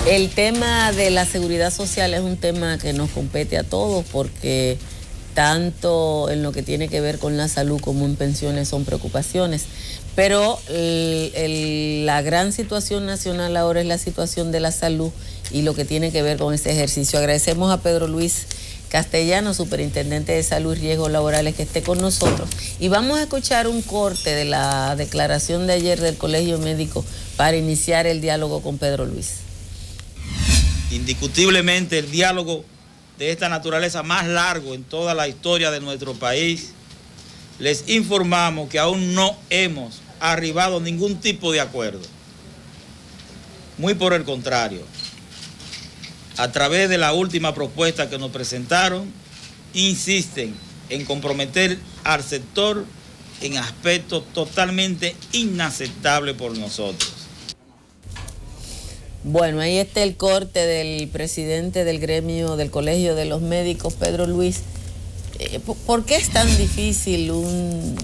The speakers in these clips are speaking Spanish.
El tema de la seguridad social es un tema que nos compete a todos porque tanto en lo que tiene que ver con la salud como en pensiones son preocupaciones. Pero la gran situación nacional ahora es la situación de la salud y lo que tiene que ver con ese ejercicio. Agradecemos a Pedro Luis Castellano, superintendente de Salud y Riesgos Laborales, que esté con nosotros. Y vamos a escuchar un corte de la declaración de ayer del Colegio Médico para iniciar el diálogo con Pedro Luis. Indiscutiblemente el diálogo de esta naturaleza más largo en toda la historia de nuestro país. Les informamos que aún no hemos arribado a ningún tipo de acuerdo. Muy por el contrario. A través de la última propuesta que nos presentaron, insisten en comprometer al sector en aspectos totalmente inaceptables por nosotros. Bueno, ahí está el corte del presidente del gremio del Colegio de los Médicos, Pedro Luis. ¿Por qué es tan difícil un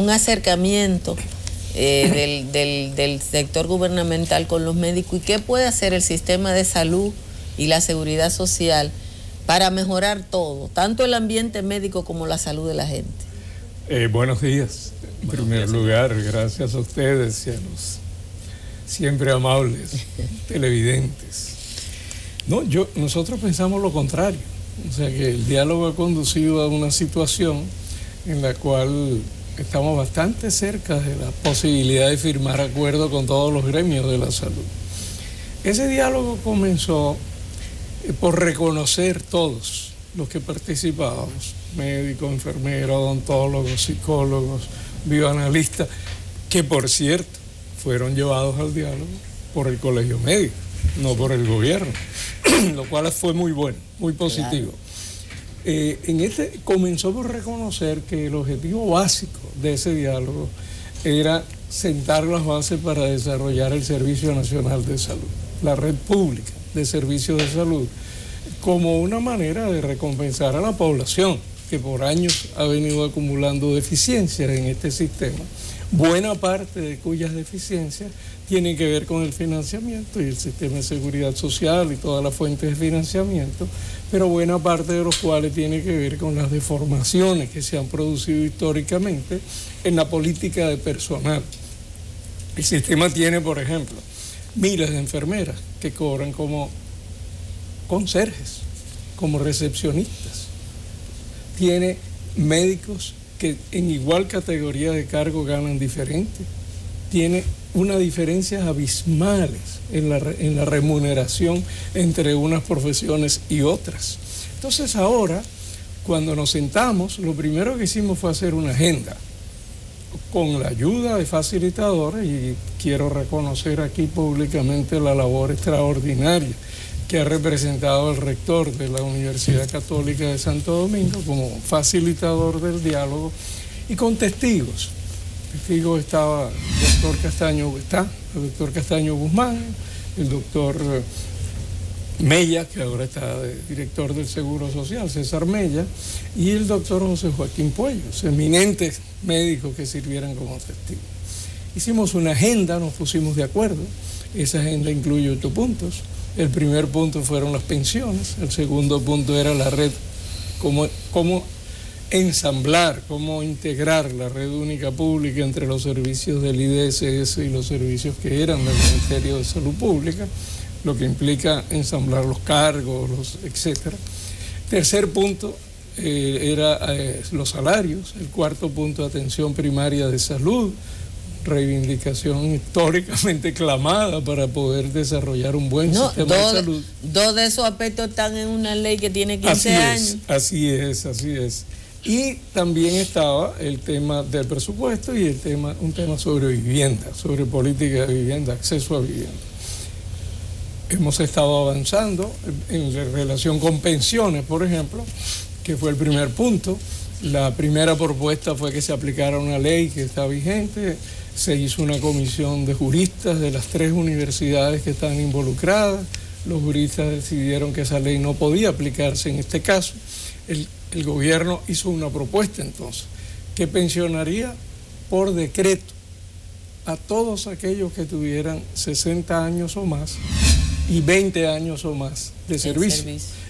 acercamiento del sector gubernamental con los médicos? ¿Y qué puede hacer el sistema de salud y la seguridad social para mejorar todo, tanto el ambiente médico como la salud de la gente? Buenos días. En primer lugar, gracias a ustedes y a los siempre amables televidentes. Nosotros pensamos lo contrario. O sea que el diálogo ha conducido a una situación en la cual estamos bastante cerca de la posibilidad de firmar acuerdos con todos los gremios de la salud. Ese diálogo comenzó por reconocer todos los que participábamos, médicos, enfermeros, odontólogos, psicólogos, bioanalistas, que por cierto fueron llevados al diálogo por el Colegio Médico, no por el gobierno, lo cual fue muy bueno, muy positivo. Claro. Comenzó por reconocer que el objetivo básico de ese diálogo era sentar las bases para desarrollar el Servicio Nacional de Salud, la red pública de servicios de salud, como una manera de recompensar a la población que por años ha venido acumulando deficiencias en este sistema, buena parte de cuyas deficiencias tienen que ver con el financiamiento y el sistema de seguridad social y todas las fuentes de financiamiento, pero buena parte de los cuales tiene que ver con las deformaciones que se han producido históricamente en la política de personal. El sistema tiene, por ejemplo, miles de enfermeras que cobran como conserjes, como recepcionistas. Tiene médicos que en igual categoría de cargo ganan diferente. Tiene unas diferencias abismales en la remuneración entre unas profesiones y otras. Entonces ahora, cuando nos sentamos, lo primero que hicimos fue hacer una agenda con la ayuda de facilitadores, y quiero reconocer aquí públicamente la labor extraordinaria que ha representado el rector de la Universidad Católica de Santo Domingo como facilitador del diálogo, y con testigos. Testigo estaba el doctor Castaño Guzmán, el doctor Mella, que ahora está director del Seguro Social, César Mella, y el doctor José Joaquín Puellos, eminentes médicos que sirvieran como testigos. Hicimos una agenda, nos pusimos de acuerdo. Esa agenda incluye 8 puntos. El primer punto fueron las pensiones, el segundo punto era la red, cómo ensamblar, cómo integrar la red única pública entre los servicios del IDSS y los servicios que eran del Ministerio de Salud Pública, lo que implica ensamblar los cargos, etcétera. Tercer punto era los salarios. El cuarto punto, atención primaria de salud, reivindicación históricamente clamada para poder desarrollar un buen sistema de salud. Dos de esos aspectos están en una ley que tiene 15 años. Así es. Y también estaba el tema del presupuesto y un tema sobre vivienda, sobre política de vivienda, acceso a vivienda. Hemos estado avanzando en relación con pensiones, por ejemplo, que fue el primer punto. La primera propuesta fue que se aplicara una ley que está vigente. Se hizo una comisión de juristas de las 3 universidades que están involucradas. Los juristas decidieron que esa ley no podía aplicarse en este caso. El gobierno hizo una propuesta entonces que pensionaría por decreto a todos aquellos que tuvieran 60 años o más y 20 años o más de servicio.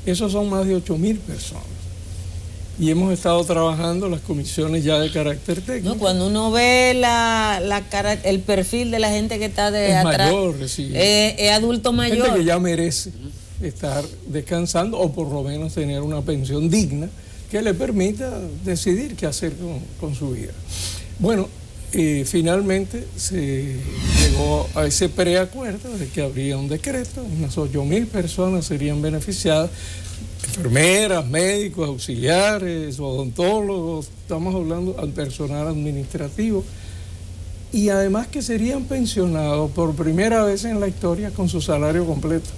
Esos son más de 8.000 personas. Y hemos estado trabajando las comisiones ya de carácter técnico. No, cuando uno ve el perfil de la gente que está de atrás, mayor, sí. Es adulto mayor. Gente que ya merece estar descansando o por lo menos tener una pensión digna que le permita decidir qué hacer con su vida. Bueno, finalmente se llegó a ese preacuerdo de que habría un decreto, unas 8.000 personas serían beneficiadas, enfermeras, médicos, auxiliares, odontólogos, estamos hablando del personal administrativo, y además que serían pensionados por primera vez en la historia con su salario completo,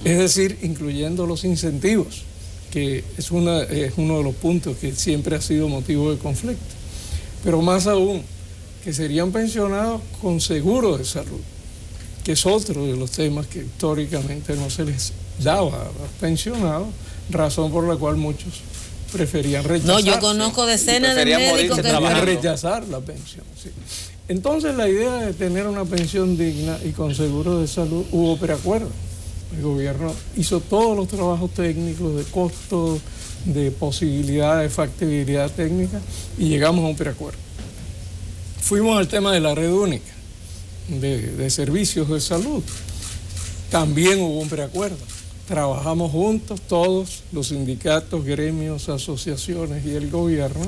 es decir, incluyendo los incentivos, que es uno de los puntos que siempre ha sido motivo de conflicto, pero más aún, que serían pensionados con seguro de salud, que es otro de los temas que históricamente no se les daba a los pensionados, razón por la cual muchos preferían rechazar. No, yo conozco decenas de médicos que preferían rechazar la pensión. Sí. Entonces la idea de tener una pensión digna y con seguro de salud, hubo preacuerdo. El gobierno hizo todos los trabajos técnicos de costo, de posibilidad, de factibilidad técnica y llegamos a un preacuerdo. Fuimos al tema de la red única de servicios de salud. También hubo un preacuerdo. Trabajamos juntos todos, los sindicatos, gremios, asociaciones y el gobierno,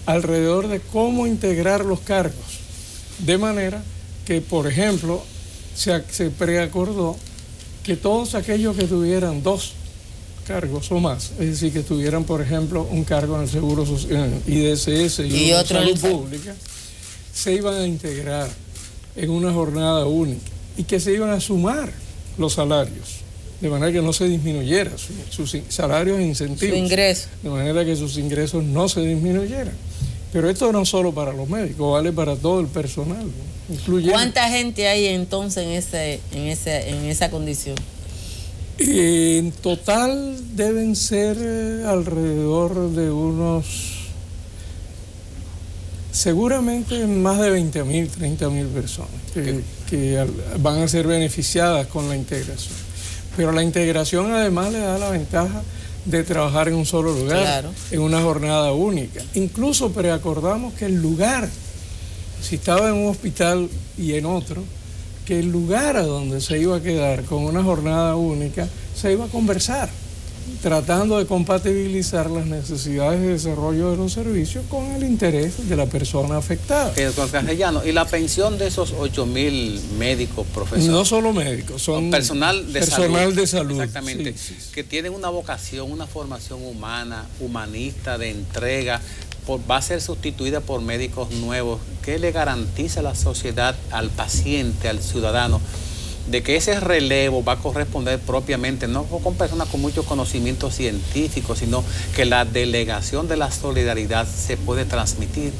alrededor de cómo integrar los cargos. De manera que, por ejemplo, se preacordó que todos aquellos que tuvieran 2 cargos o más, es decir, que tuvieran, por ejemplo, un cargo en el Seguro Social, IDSS y otro en Salud Pública, se iban a integrar en una jornada única y que se iban a sumar los salarios, de manera que no se disminuyera sus salarios e incentivos, su ingreso, de manera que sus ingresos no se disminuyeran. Pero esto no solo para los médicos, vale para todo el personal, ¿no? Incluyendo... ¿Cuánta gente hay entonces en esa condición? En total deben ser alrededor de unos, seguramente más de 20.000, 30.000 personas que van a ser beneficiadas con la integración. Pero la integración además le da la ventaja de trabajar en un solo lugar, claro, en una jornada única. Incluso preacordamos que el lugar, si estaba en un hospital y en otro, que el lugar a donde se iba a quedar con una jornada única se iba a conversar, tratando de compatibilizar las necesidades de desarrollo de los servicios con el interés de la persona afectada. Don Castellano, ¿y la pensión de esos 8.000 médicos, profesores? No solo médicos, son personal de salud. Exactamente, sí. Que tienen una vocación, una formación humana, humanista, de entrega, va a ser sustituida por médicos nuevos. ¿Qué le garantiza a la sociedad, al paciente, al ciudadano, de que ese relevo va a corresponder propiamente, no con personas con mucho conocimiento científico, sino que la delegación de la solidaridad se puede transmitir?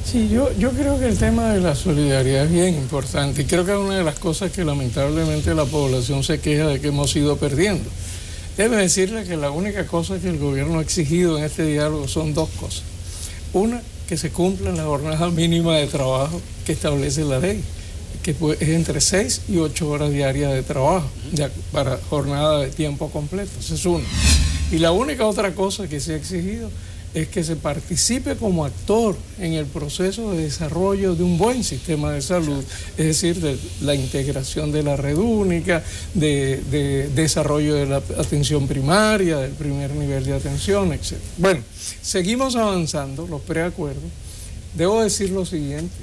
Sí, yo creo que el tema de la solidaridad es bien importante y creo que es una de las cosas que lamentablemente la población se queja de que hemos ido perdiendo. Debo decirle que la única cosa que el gobierno ha exigido en este diálogo son 2 cosas. Una, que se cumpla la jornada mínima de trabajo que establece la ley, que es entre 6 y 8 horas diarias de trabajo, ya para jornada de tiempo completo. Esa es una. Y la única otra cosa que se ha exigido es que se participe como actor en el proceso de desarrollo de un buen sistema de salud, es decir, de la integración de la red única, de desarrollo de la atención primaria, del primer nivel de atención, etc. Bueno, seguimos avanzando, los preacuerdos. Debo decir lo siguiente,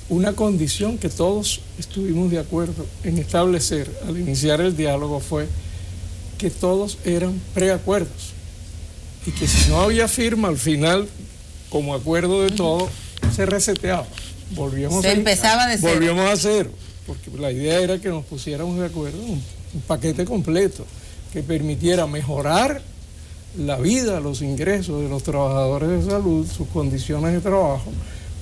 una condición que todos estuvimos de acuerdo en establecer al iniciar el diálogo fue que todos eran preacuerdos. Y que si no había firma al final, como acuerdo de todo, se reseteaba. Volvíamos a cero, porque la idea era que nos pusiéramos de acuerdo en un paquete completo que permitiera mejorar la vida, los ingresos de los trabajadores de salud, sus condiciones de trabajo,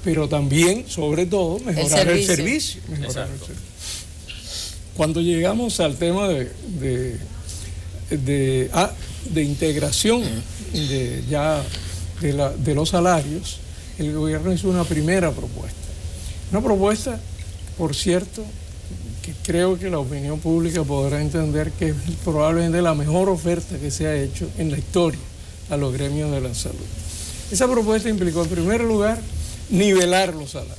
pero también, sobre todo, mejorar el servicio. Cuando llegamos al tema de integración de los salarios, el gobierno hizo una primera propuesta por cierto, que creo que la opinión pública podrá entender que es probablemente la mejor oferta que se ha hecho en la historia a los gremios de la salud. Esa propuesta implicó, en primer lugar, nivelar los salarios.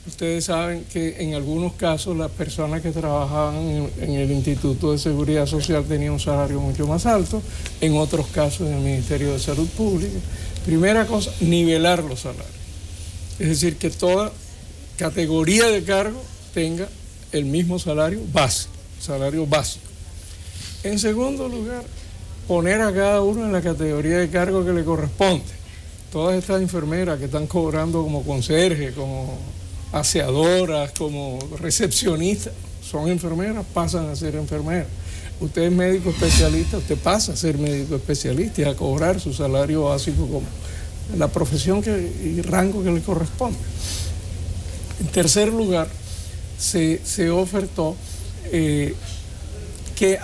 Ustedes saben que en algunos casos las personas que trabajaban en el Instituto de Seguridad Social tenían un salario mucho más alto, en otros casos en el Ministerio de Salud Pública. Primera cosa, nivelar los salarios. Es decir, que toda categoría de cargo tenga el mismo salario básico. En segundo lugar, poner a cada uno en la categoría de cargo que le corresponde. Todas estas enfermeras que están cobrando como conserje, como aseadoras, como recepcionistas, son enfermeras, pasan a ser enfermeras. Usted es médico especialista, usted pasa a ser médico especialista y a cobrar su salario básico como la profesión y rango que le corresponde. En tercer lugar, se ofertó que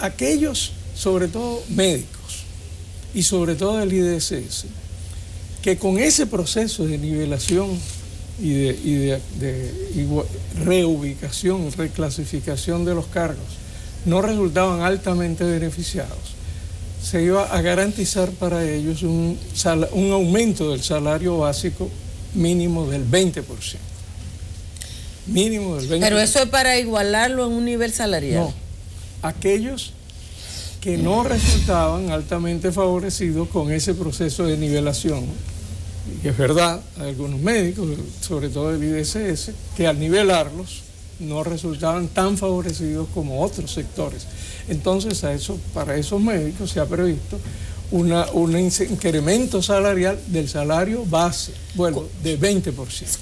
aquellos, sobre todo médicos y sobre todo el IDSS, que con ese proceso de nivelación y de reubicación, reclasificación de los cargos, no resultaban altamente beneficiados, se iba a garantizar para ellos un aumento del salario básico mínimo del 20%. Mínimo del 20%. Pero eso es para igualarlo en un nivel salarial. No, aquellos que no resultaban altamente favorecidos con ese proceso de nivelación. Y es verdad, hay algunos médicos, sobre todo el IDSS, que al nivelarlos no resultaban tan favorecidos como otros sectores. Entonces, para esos médicos se ha previsto un incremento salarial del salario base, bueno, de 20%.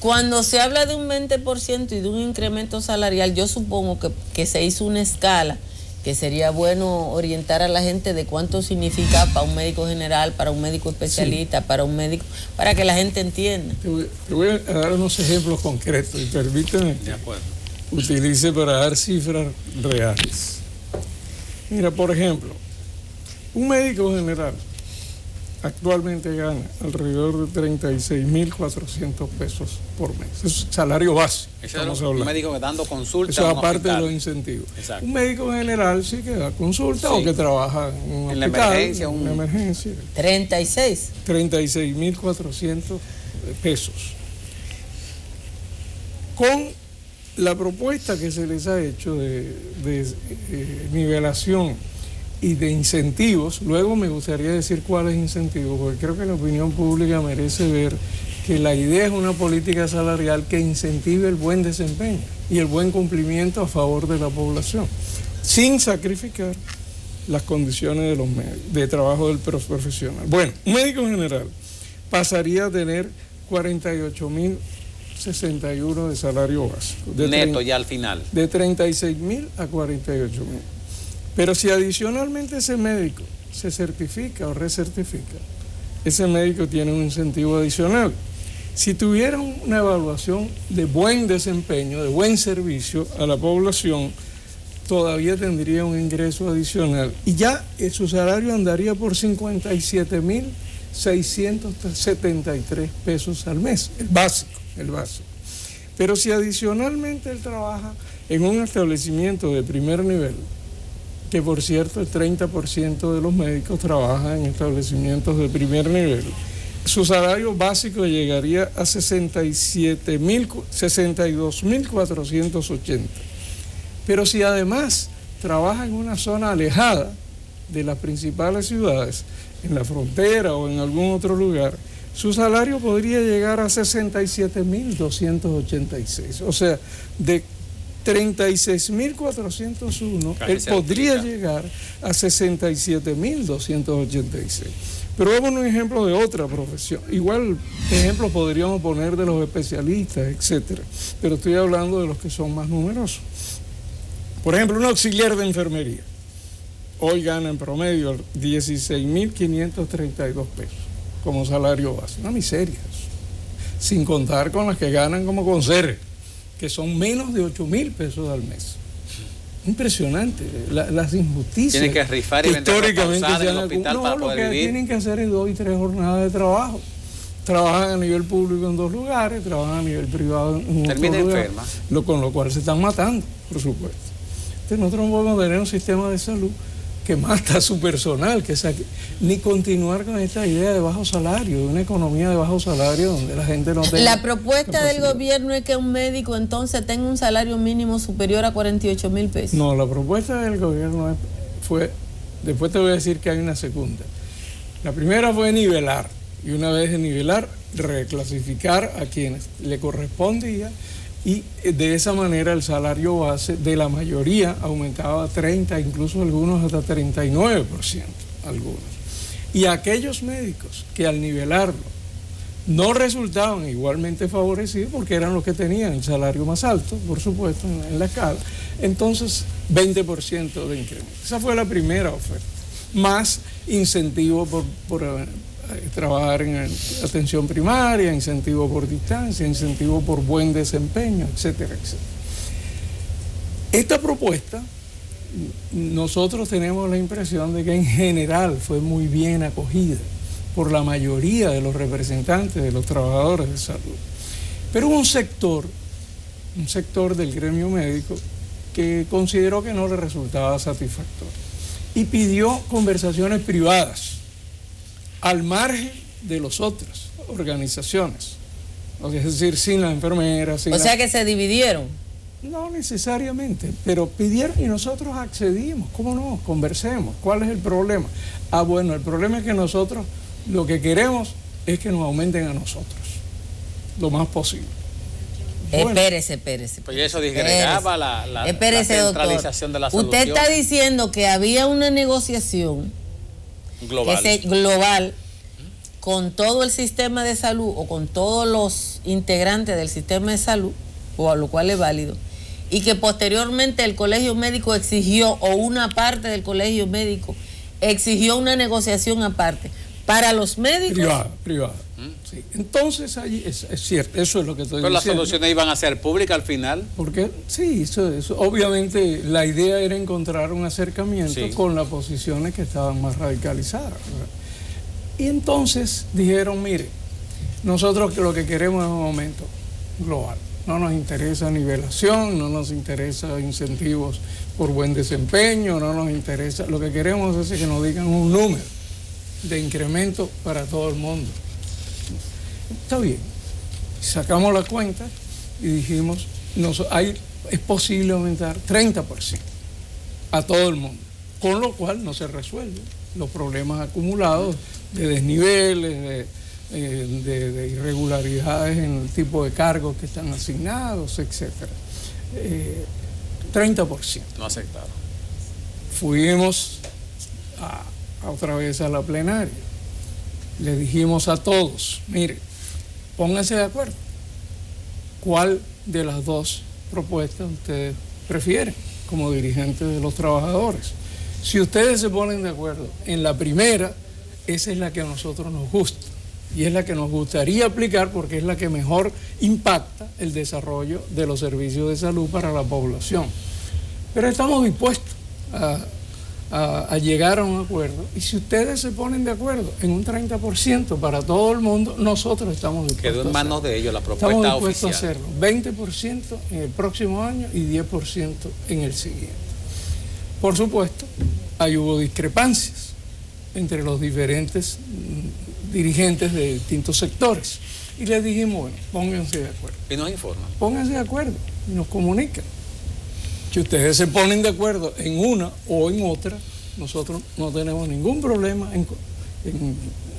Cuando se habla de un 20% y de un incremento salarial, yo supongo que se hizo una escala, que sería bueno orientar a la gente de cuánto significa para un médico general, para un médico especialista, sí, para un médico, para que la gente entienda. Te voy a dar unos ejemplos concretos y permíteme que utilice para dar cifras reales. Mira, por ejemplo, un médico general actualmente gana alrededor de 36.400 pesos por mes. Es salario base. Ese es un médico que dando consultas. Eso aparte de los incentivos. Exacto. Un médico general sí que da consulta, sí, o que trabaja en un hospital, una emergencia. 36.400 pesos. Con la propuesta que se les ha hecho de nivelación y de incentivos, luego me gustaría decir cuáles incentivos, porque creo que la opinión pública merece ver que la idea es una política salarial que incentive el buen desempeño y el buen cumplimiento a favor de la población, sin sacrificar las condiciones de trabajo del profesional. Bueno, un médico general pasaría a tener 48.061 de salario básico. Neto ya al final. De 36.000 a 48.000. Pero si adicionalmente ese médico se certifica o recertifica, ese médico tiene un incentivo adicional. Si tuviera una evaluación de buen desempeño, de buen servicio a la población, todavía tendría un ingreso adicional y ya su salario andaría por 57.673 pesos al mes, el básico. Pero si adicionalmente él trabaja en un establecimiento de primer nivel, que por cierto el 30% de los médicos trabajan en establecimientos de primer nivel, su salario básico llegaría a 62.480. Pero si además trabaja en una zona alejada de las principales ciudades, en la frontera o en algún otro lugar, su salario podría llegar a 67.286. O sea, de 36.401, él podría llegar a 67.286. Pero vamos a un ejemplo de otra profesión. Igual ejemplo podríamos poner de los especialistas, etcétera. Pero estoy hablando de los que son más numerosos. Por ejemplo, un auxiliar de enfermería. Hoy gana en promedio 16.532 pesos como salario base. Una miseria. Sin contar con las que ganan como conserje, que son menos de 8.000 pesos al mes. Impresionante, las injusticias. Tienen que rifar y históricamente en el hospital para poder vivir. Lo que tienen que hacer es 2 y 3 jornadas de trabajo. trabajan a nivel público en 2 lugares, trabajan a nivel privado en otro Termina lugar, enferma. con lo cual se están matando, por supuesto. Entonces nosotros no podemos tener un sistema de salud que mata a su personal, ni continuar con esta idea de bajo salario, de una economía de bajo salario donde la gente no tenga... La propuesta capacidad. del gobierno es que un médico entonces tenga un salario mínimo superior a 48,000 pesos. No, la propuesta del gobierno fue, después te voy a decir que hay una segunda. La primera fue nivelar, y una vez de nivelar, reclasificar a quienes le correspondía, y de esa manera el salario base de la mayoría aumentaba a 30, incluso algunos hasta 39%, algunos. Y aquellos médicos que al nivelarlo no resultaban igualmente favorecidos, porque eran los que tenían el salario más alto, por supuesto, en la escala, entonces 20% de incremento. Esa fue la primera oferta, más incentivo por trabajar en atención primaria, incentivo por distancia, incentivo por buen desempeño, etcétera, etcétera. Esta propuesta, nosotros tenemos la impresión de que en general fue muy bien acogida por la mayoría de los representantes de los trabajadores de salud. Pero hubo un sector del gremio médico que consideró que no le resultaba satisfactorio y pidió conversaciones privadas al margen de las otras organizaciones, es decir, sin las enfermeras. O sea que se dividieron. No necesariamente, pero pidieron y nosotros accedimos. ¿Cómo no? Conversemos. ¿Cuál es el problema? Bueno, el problema es que nosotros lo que queremos es que nos aumenten a nosotros lo más posible. Bueno, espérese. Pues eso disgregaba la centralización de la solución. Usted está diciendo que había una negociación global con todo el sistema de salud o con todos los integrantes del sistema de salud, o a lo cual es válido, y que posteriormente el colegio médico exigió, o una parte del colegio médico exigió una negociación aparte para los médicos. Privada. Sí. Entonces allí es cierto, eso es lo que estoy diciendo. Pero las soluciones iban a ser públicas al final. Porque sí, eso. Obviamente la idea era encontrar un acercamiento con las posiciones que estaban más radicalizadas, ¿verdad? Y entonces dijeron, mire, nosotros lo que queremos es un aumento global. No nos interesa nivelación, no nos interesa incentivos por buen desempeño, no nos interesa. Lo que queremos es que nos digan un número de incremento para todo el mundo. Está bien. Sacamos la cuenta y dijimos, es posible aumentar 30% a todo el mundo, con lo cual no se resuelven los problemas acumulados de desniveles, de irregularidades en el tipo de cargos que están asignados, etc. 30%. No aceptaron. Fuimos otra vez a la plenaria. Le dijimos a todos, mire, pónganse de acuerdo. ¿Cuál de las dos propuestas ustedes prefieren como dirigentes de los trabajadores? Si ustedes se ponen de acuerdo en la primera, esa es la que a nosotros nos gusta y es la que nos gustaría aplicar porque es la que mejor impacta el desarrollo de los servicios de salud para la población. Pero estamos dispuestos a llegar a un acuerdo y si ustedes se ponen de acuerdo en un 30% para todo el mundo, nosotros estamos dispuestos. Quedó en manos de ellos la propuesta estamos oficial. Estamos dispuestos a hacerlo, 20% en el próximo año y 10% en el siguiente. Por supuesto, ahí hubo discrepancias entre los diferentes dirigentes de distintos sectores. Y les dijimos, bueno, pónganse de acuerdo. Y nos informan. Pónganse de acuerdo y nos comunican. Si ustedes se ponen de acuerdo en una o en otra, nosotros no tenemos ningún problema en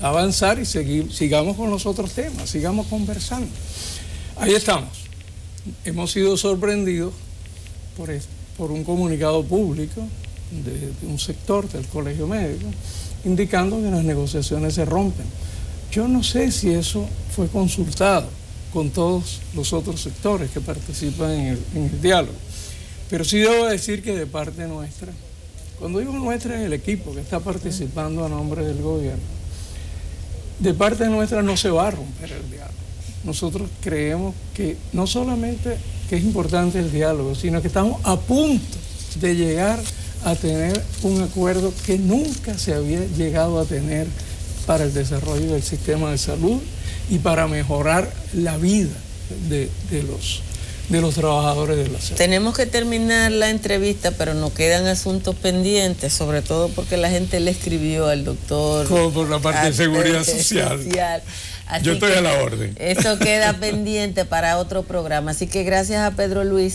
avanzar y sigamos con los otros temas, sigamos conversando. Ahí estamos. Hemos sido sorprendidos por un comunicado público de un sector del colegio médico indicando que las negociaciones se rompen. Yo no sé si eso fue consultado con todos los otros sectores que participan en el diálogo, pero sí debo decir que de parte nuestra, cuando digo nuestra es el equipo que está participando a nombre del gobierno, de parte nuestra no se va a romper el diálogo. Nosotros creemos que no solamente que es importante el diálogo, sino que estamos a punto de llegar a tener un acuerdo que nunca se había llegado a tener para el desarrollo del sistema de salud y para mejorar la vida de los trabajadores de la salud. Tenemos que terminar la entrevista, pero nos quedan asuntos pendientes, sobre todo porque la gente le escribió al doctor. Como por la parte de seguridad social. Yo estoy a la orden. Eso queda pendiente para otro programa. Así que gracias a Pedro Luis